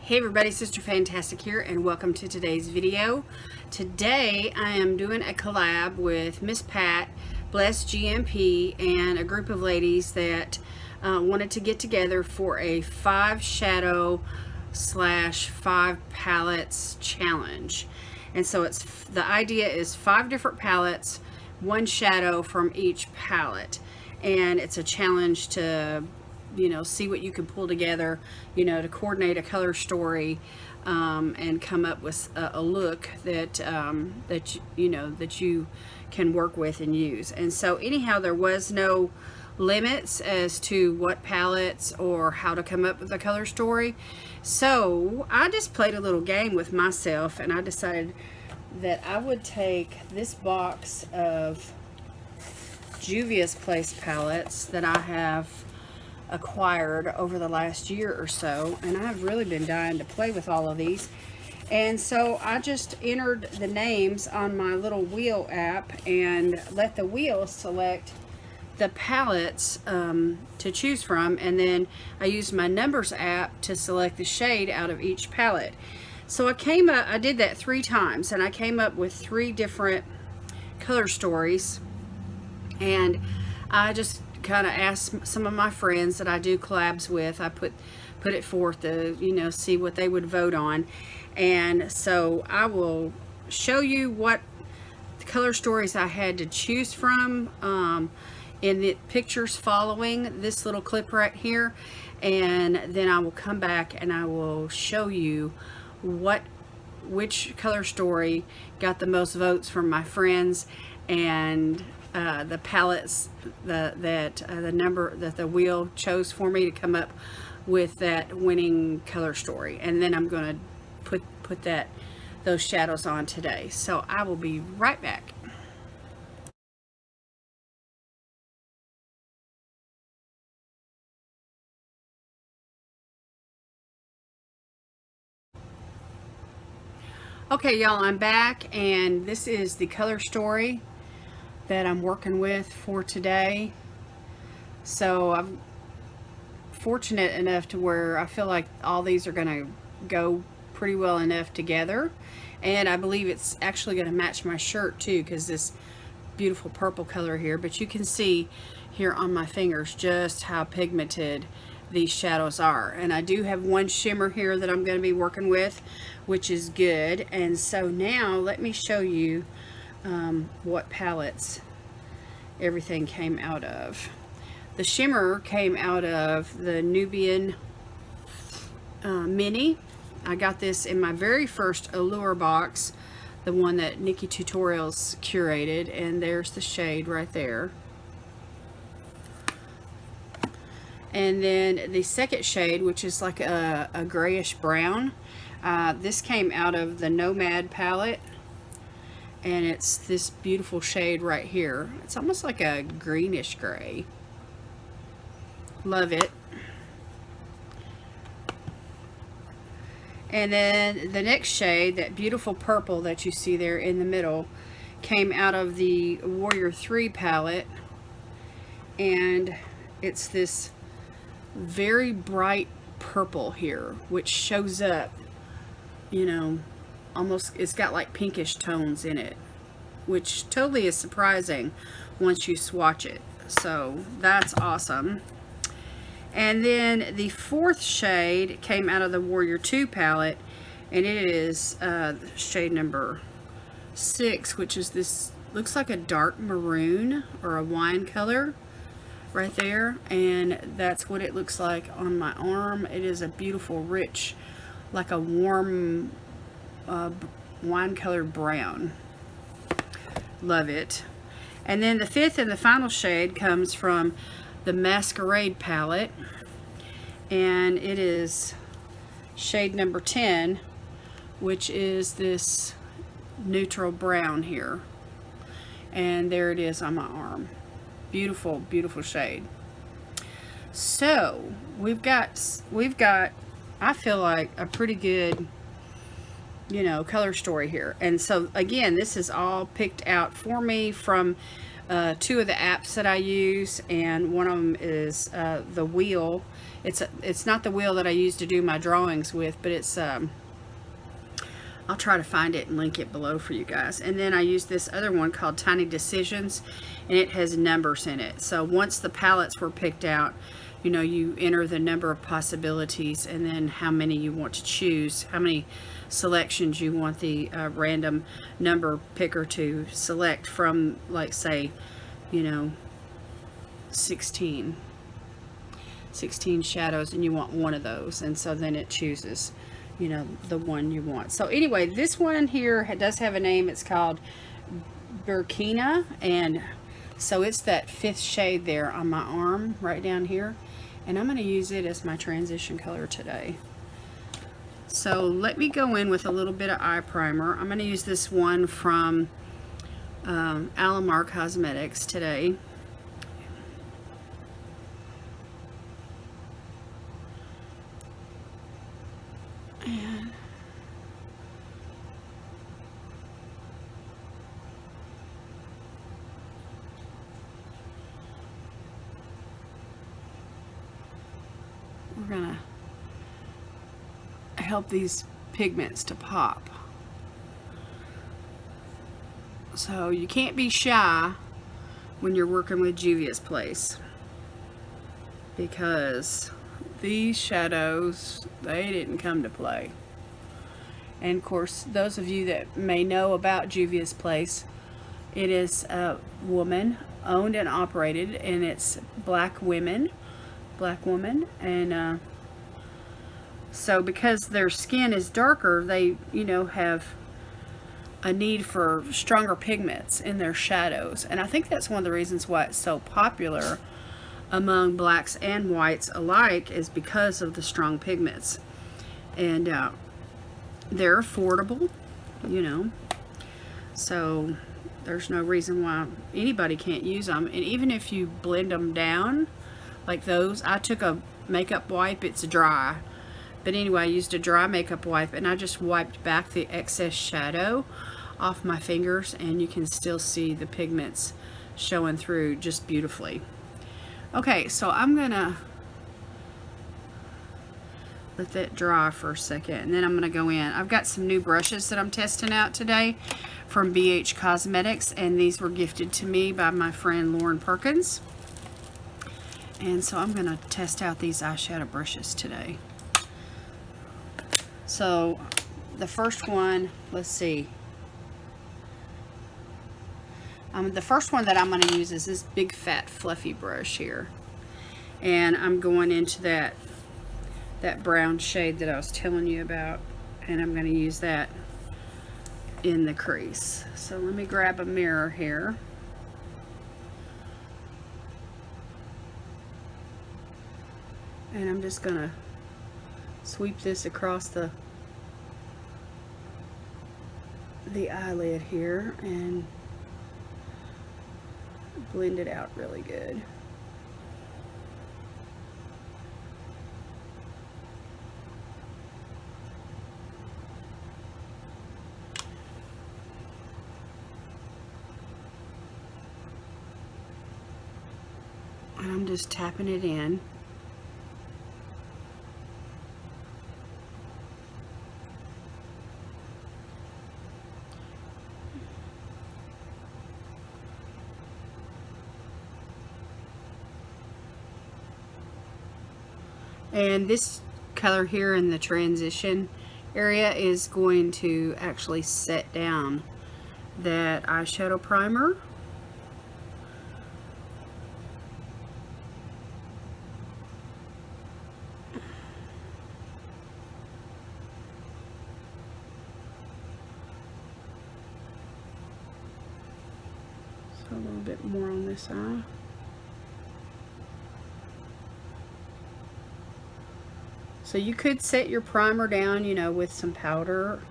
Hey everybody, Sister Fantastic here, and welcome to today's video. Today I am doing a collab with Miss Pat, Bless GMP, and a group of ladies that wanted to get together for a 5 shadow / 5 palettes challenge. And so the idea is 5 different palettes, 1 shadow from each palette, and it's a challenge to see what you can pull together, to coordinate a color story, and come up with a look that you can work with and use. And so anyhow, there was no limits as to what palettes or how to come up with a color story. So I just played a little game with myself, and I decided that I would take this box of Juvia's Place palettes that I have acquired over the last year or so, and I've really been dying to play with all of these. And so I just entered the names on my little wheel app and let the wheel select the palettes to choose from, and then I used my numbers app to select the shade out of each palette. So I did that 3 times, and I came up with 3 different color stories, and I just kind of asked some of my friends that I do collabs with. I put it forth to see what they would vote on, and so I will show you what color stories I had to choose from in the pictures following this little clip right here, and then I will come back and I will show you which color story got the most votes from my friends, and the palettes the number that the wheel chose for me to come up with that winning color story. And then I'm going to put those shadows on today. So I will be right back. Okay, y'all, I'm back, and this is the color story that I'm working with for today. So I'm fortunate enough to where I feel like all these are gonna go pretty well enough together, and I believe it's actually gonna match my shirt too, because this beautiful purple color here. But you can see here on my fingers just how pigmented these shadows are, and I do have 1 shimmer here that I'm going to be working with, which is good. And so now let me show you what palettes everything came out of. The shimmer came out of the Nubian Mini. I got this in my very first Allure box, the one that Nikki Tutorials curated, and there's the shade right there. And then the second shade, which is like a grayish brown, this came out of the Nomad palette, and it's this beautiful shade right here. It's almost like a greenish gray. Love it. And then the next shade, that beautiful purple that you see there in the middle, came out of the Warrior 3 palette, and it's this very bright purple here, which shows up, almost, it's got like pinkish tones in it, which totally is surprising once you swatch it. So that's awesome. And then the 4th shade came out of the Warrior 2 palette, and it is shade number 6, which is this, looks like a dark maroon or a wine color right there, and that's what it looks like on my arm. It is a beautiful, rich, like a warm wine colored brown. Love it. And then the 5th and the final shade comes from the Masquerade palette, and it is shade number 10, which is this neutral brown here, and there it is on my arm. Beautiful, beautiful shade. So we've got I feel like a pretty good color story here. And so again, this is all picked out for me from two of the apps that I use, and one of them is the wheel. It's not the wheel that I use to do my drawings with, but it's I'll try to find it and link it below for you guys. And then I use this other one called Tiny Decisions, and it has numbers in it. So once the palettes were picked out, you know, you enter the number of possibilities and then how many you want to choose, how many selections you want the random number picker to select from, like, say, you know, 16 shadows, and you want one of those, and so then it chooses, you know, the one you want. So anyway, this one here does have a name. It's called Burkina, and so it's that 5th shade there on my arm right down here, and I'm going to use it as my transition color today. So let me go in with a little bit of eye primer. I'm going to use this one from Alamar Cosmetics today. And we're going to help these pigments to pop. So you can't be shy when you're working with Juvia's Place, because these shadows, they didn't come to play. And of course, those of you that may know about Juvia's Place, it is a woman owned and operated, and it's black woman, and so because their skin is darker, they, you know, have a need for stronger pigments in their shadows. And I think that's one of the reasons why it's so popular among blacks and whites alike, is because of the strong pigments. And they're affordable, you know, so there's no reason why anybody can't use them. And even if you blend them down like those, I took a makeup wipe, it's dry, but anyway, I used a dry makeup wipe, and I just wiped back the excess shadow off my fingers, and you can still see the pigments showing through just beautifully. Okay, so I'm gonna let that dry for a second, and then I'm gonna go in. I've got some new brushes that I'm testing out today from BH Cosmetics, and these were gifted to me by my friend Lauren Perkins. And so I'm gonna test out these eyeshadow brushes today. So the first one, let's see. The first one that I'm going to use is this big fat fluffy brush here, and I'm going into that brown shade that I was telling you about, and I'm going to use that in the crease. So let me grab a mirror here. And I'm just going to sweep this across the eyelid here and blend it out really good. And I'm just tapping it in. And this color here in the transition area is going to actually set down that eyeshadow primer. So a little bit more on this eye. So you could set your primer down, you know, with some powder,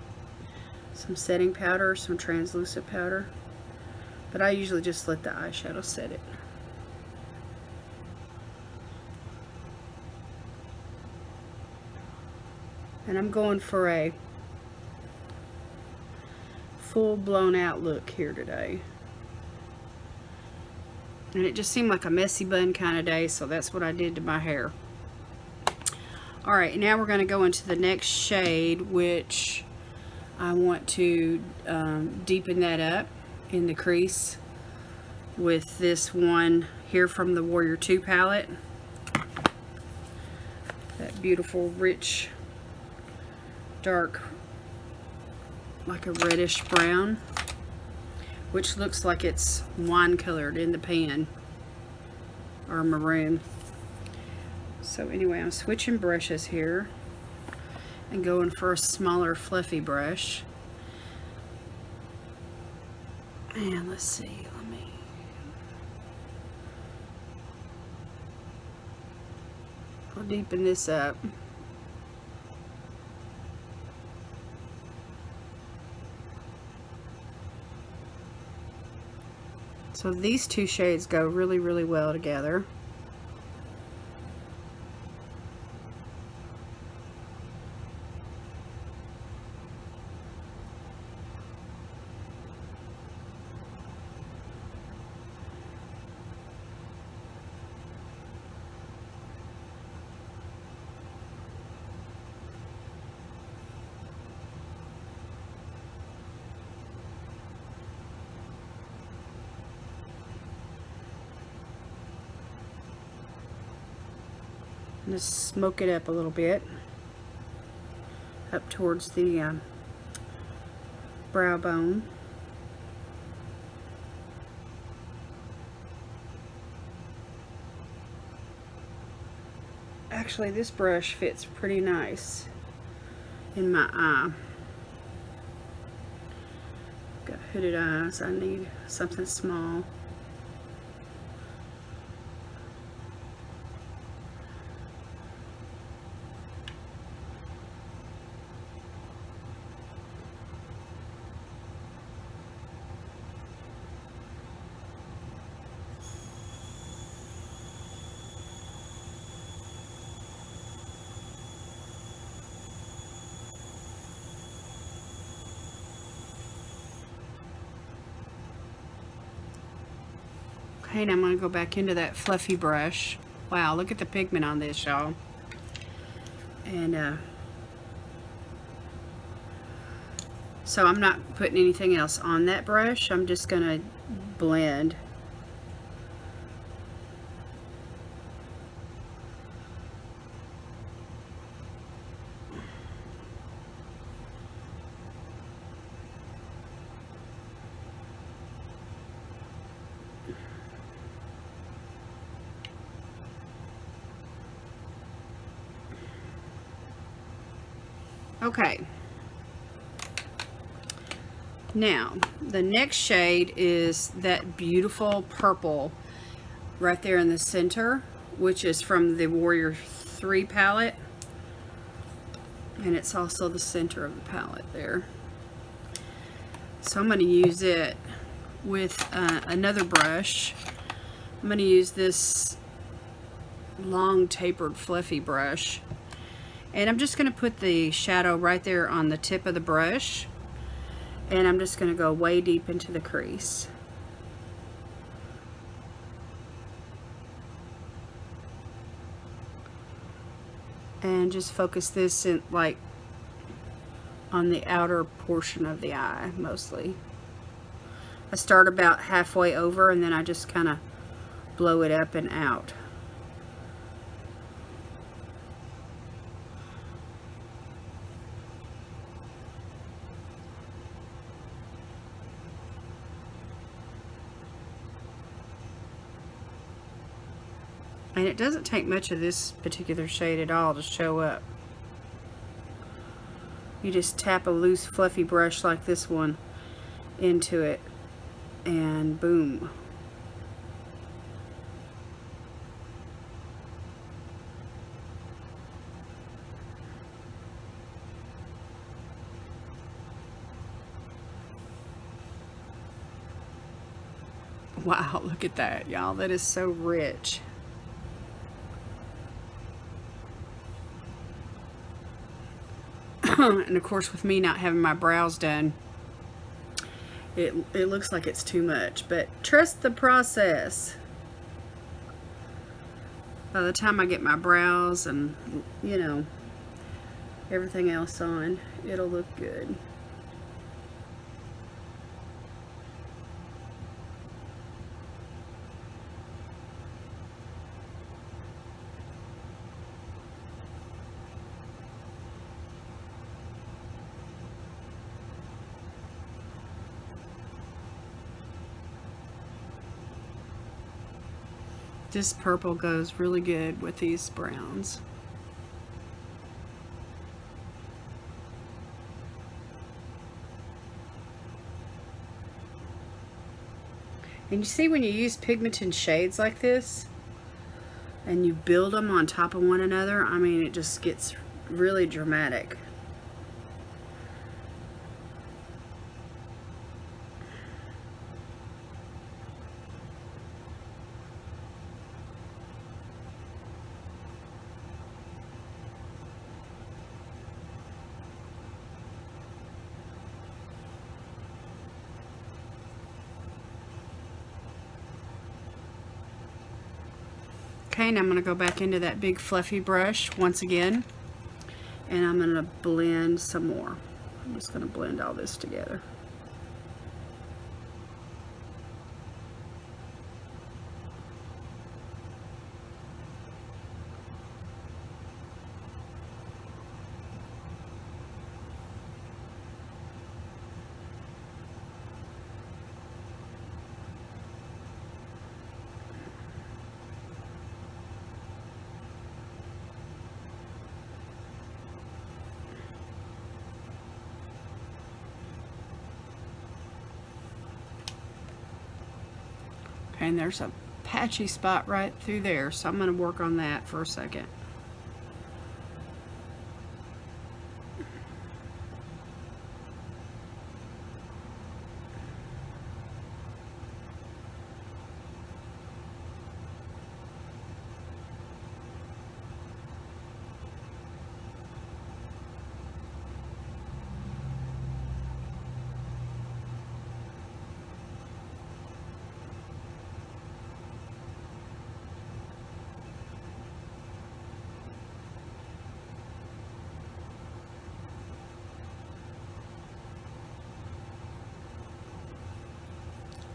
some setting powder, some translucent powder, but I usually just let the eyeshadow set it. And I'm going for a full blown out look here today. And it just seemed like a messy bun kind of day, so that's what I did to my hair. Alright, now we're going to go into the next shade, which I want to deepen that up in the crease with this one here from the Warrior 2 palette. That beautiful, rich, dark, like a reddish brown, which looks like it's wine colored in the pan, or maroon. So anyway, I'm switching brushes here and going for a smaller fluffy brush. And let's see, I'll deepen this up. So these two shades go really, really well together. Just smoke it up a little bit, up towards the brow bone. Actually, this brush fits pretty nice in my eye. Got hooded eyes, I need something small. Okay, now I'm going to go back into that fluffy brush. Wow, look at the pigment on this, y'all. And so I'm not putting anything else on that brush. I'm just going to blend. Okay, now the next shade is that beautiful purple right there in the center, which is from the Warrior 3 palette, and it's also the center of the palette there. So I'm going to use it with another brush. I'm going to use this long tapered fluffy brush. And I'm just going to put the shadow right there on the tip of the brush. And I'm just going to go way deep into the crease. And just focus this in, like, on the outer portion of the eye, mostly. I start about halfway over and then I just kind of blow it up and out. And it doesn't take much of this particular shade at all to show up. You just tap a loose fluffy brush like this one into it and boom. Wow, look at that, y'all. That is so rich. And of course, with me not having my brows done, it looks like it's too much, but trust the process. by the time I get my brows and, you know, everything else on, it'll look good. This purple goes really good with these browns. And you see, when you use pigmented shades like this and you build them on top of one another, I mean, it just gets really dramatic. Okay, now I'm going to go back into that big fluffy brush once again, and I'm going to blend some more. I'm just going to blend all this together. Okay, and there's a patchy spot right through there, so I'm going to work on that for a second.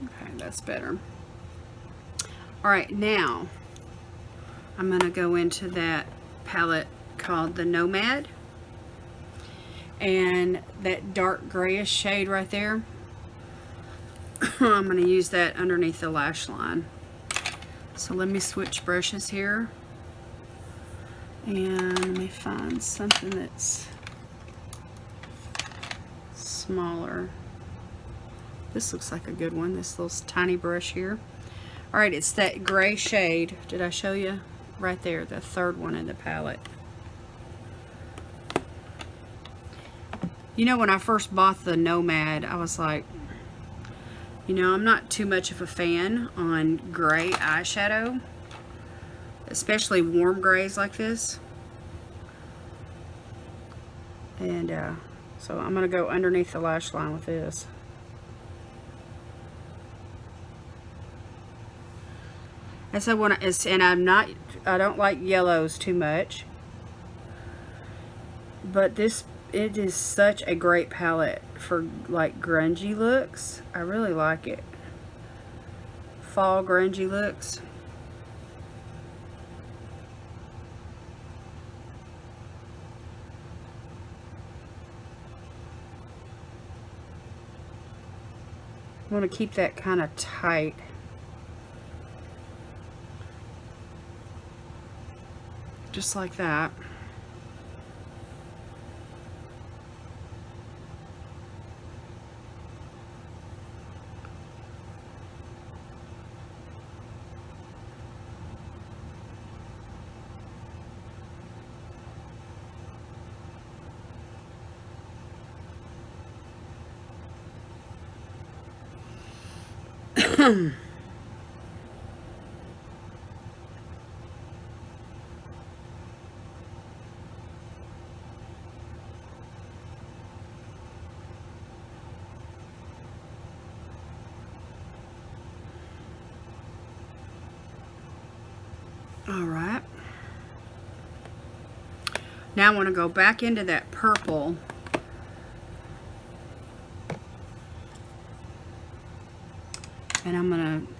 Okay, that's better. All right, now I'm going to go into that palette called the Nomad, and that dark grayish shade right there, I'm going to use that underneath the lash line. So let me switch brushes here, and let me find something that's smaller. This looks like a good one, this little tiny brush here. All right, it's that gray shade. Did I show you? Right there, the third one in the palette. You know, when I first bought the Nomad, I was like, you know, I'm not too much of a fan on gray eyeshadow, especially warm grays like this. And so I'm going to go underneath the lash line with this. And so when I don't like yellows too much, but it is such a great palette for like grungy looks. I really like it. Fall grungy looks. I want to keep that kind of tight. Just like that. All right. Now I want to go back into that purple and I'm going to,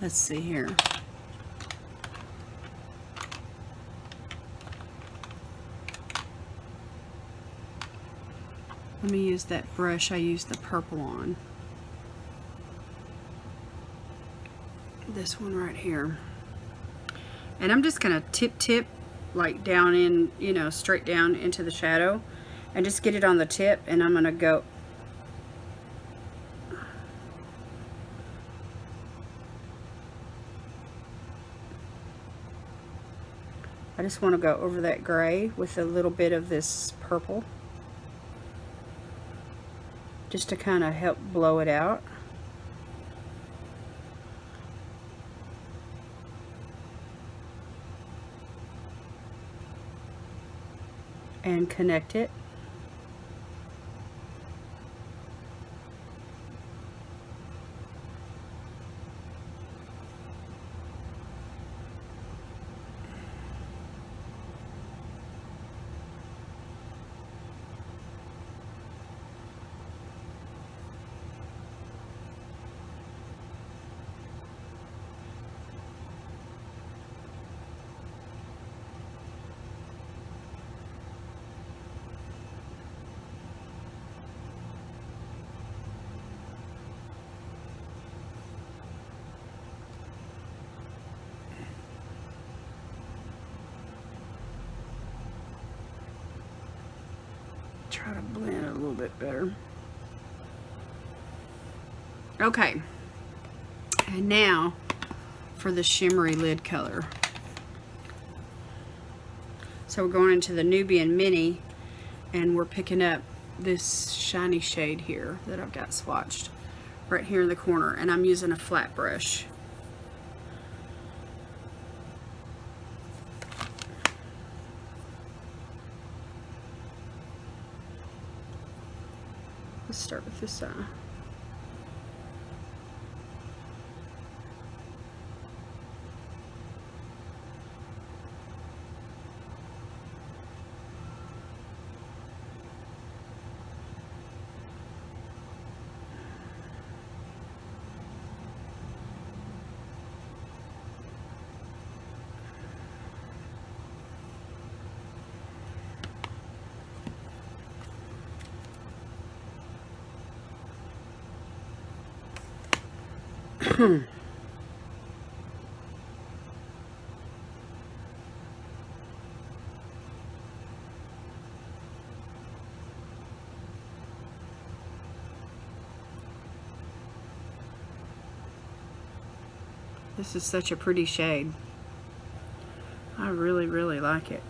let's see here. Let me use that brush I used the purple on. This one right here. And I'm just going to tip like down in, you know, straight down into the shadow and just get it on the tip, and I'm going to go I just want to go over that gray with a little bit of this purple just to kind of help blow it out. And connect it. Try to blend it a little bit better. Okay, and now for the shimmery lid color. So we're going into the Nubian Mini, and we're picking up this shiny shade here that I've got swatched right here in the corner, and I'm using a flat brush. Let's start with this side. This is such a pretty shade. I really like it.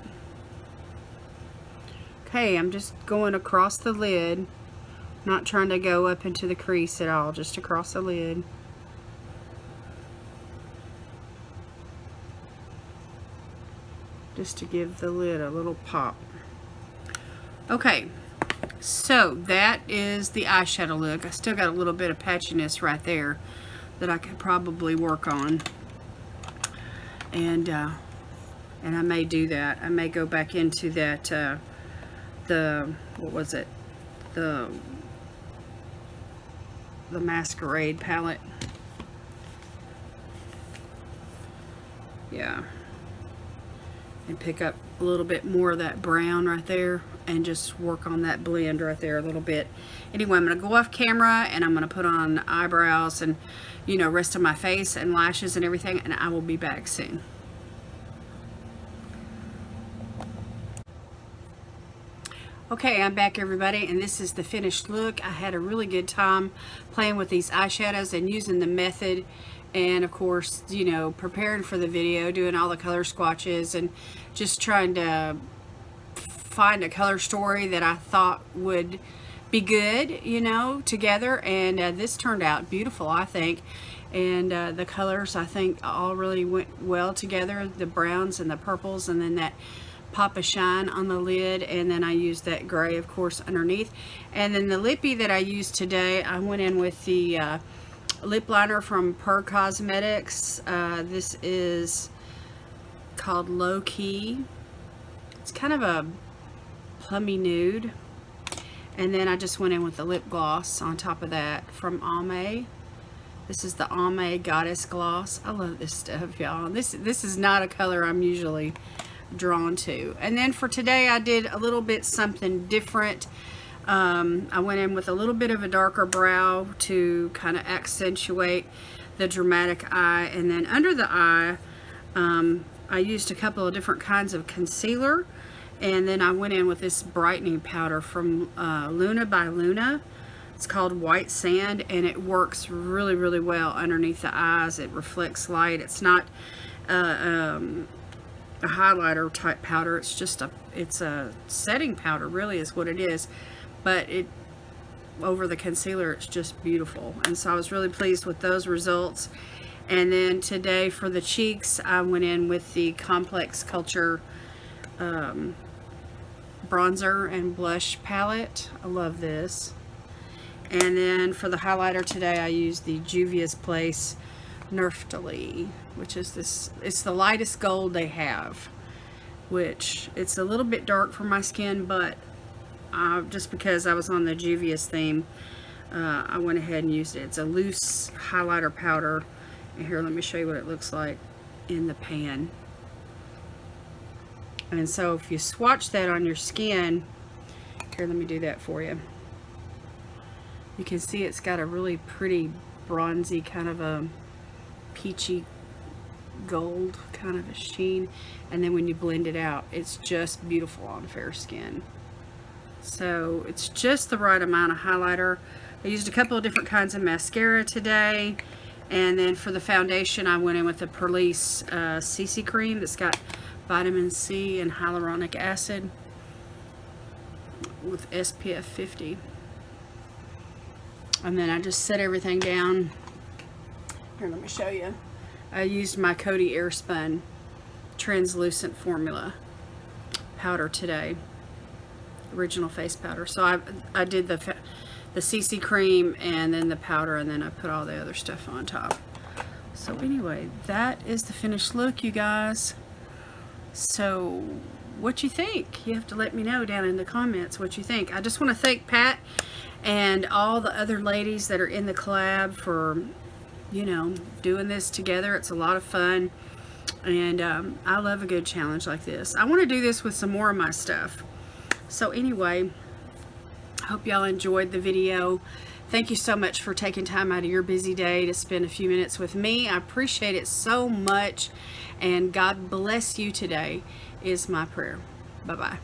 Okay, I'm just going across the lid, not trying to go up into the crease at all, just across the lid. Just to give the lid a little pop. Okay, so that is the eyeshadow look. I still got a little bit of patchiness right there that I could probably work on, and I may do that. I may go back into that what was it, the Masquerade palette. Yeah, and pick up a little bit more of that brown right there and just work on that blend right there a little bit. Anyway, I'm going to go off camera and I'm going to put on eyebrows and, you know, rest of my face and lashes and everything, and I will be back soon. Okay, I'm back, everybody, and this is the finished look. I had a really good time playing with these eyeshadows and using the method, and of course, you know, preparing for the video, doing all the color swatches and just trying to find a color story that I thought would be good, you know, together. And this turned out beautiful, I think. And the colors, I think, all really went well together, the browns and the purples, and then that pop of shine on the lid, and then I used that gray, of course, underneath. And then the lippy that I used today, I went in with the lip liner from Per Cosmetics. This is called Low Key. It's kind of a plummy nude. And then I just went in with the lip gloss on top of that from Almay. This is the Almay Goddess Gloss. I love this stuff, y'all. This is not a color I'm usually drawn to. And then for today, I did a little bit something different. I went in with a little bit of a darker brow to kind of accentuate the dramatic eye. And then under the eye, I used a couple of different kinds of concealer. And then I went in with this brightening powder from Luna by Luna. It's called White Sand, and it works really, really well underneath the eyes. It reflects light. It's not a highlighter type powder. It's just it's a setting powder, really, is what it is. But it over the concealer, it's just beautiful. And so I was really pleased with those results. And then today for the cheeks, I went in with the Complex Culture bronzer and blush palette. I love this. And then for the highlighter today, I used the Juvia's Place Nerftily, which is this, it's the lightest gold they have, which it's a little bit dark for my skin, but just because I was on the Juvia's theme, I went ahead and used it. It's a loose highlighter powder. And here, let me show you what it looks like in the pan. And so if you swatch that on your skin, here, let me do that for you. You can see it's got a really pretty bronzy, kind of a peachy gold kind of a sheen. And then when you blend it out, it's just beautiful on fair skin. So it's just the right amount of highlighter. I used a couple of different kinds of mascara today. And then for the foundation, I went in with the Perlice CC cream that's got vitamin C and hyaluronic acid with SPF 50. And then I just set everything down. Here, let me show you. I used my Coty Airspun translucent formula powder today, original face powder. So I did the CC cream and then the powder, and then I put all the other stuff on top. So anyway, that is the finished look, you guys. So what you think? You have to let me know down in the comments what you think. I just want to thank Pat and all the other ladies that are in the collab for, you know, doing this together. It's a lot of fun, and I love a good challenge like this. I want to do this with some more of my stuff. So anyway, I hope y'all enjoyed the video. Thank you so much for taking time out of your busy day to spend a few minutes with me. I appreciate it so much, and God bless you today is my prayer. Bye-bye.